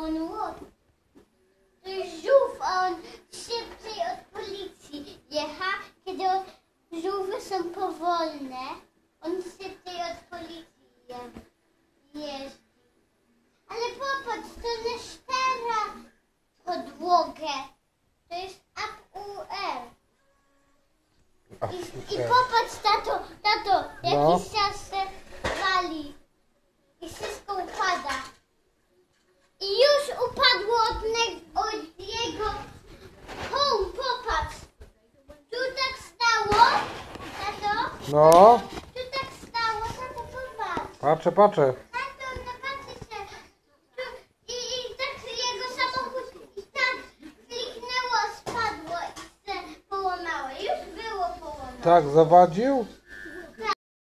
On to jest żółw, a on szybciej od policji jecha. Kiedy żółwy są powolne, on szybciej od policji jeździ. Ale popatrz, to nie stara podłogę. To jest APUR. I popatrz, tato, jakiś czas się wali. I wszystko upada. I już upadło od jego home, popatrz. Tu tak stało, tato. No, Tu tak stało, tato, popatrz. patrzę. Tato, no patrzcie się. I tak jego samochód i tak kliknęło, spadło i się połamało. Już było połamane. Tak, zawadził?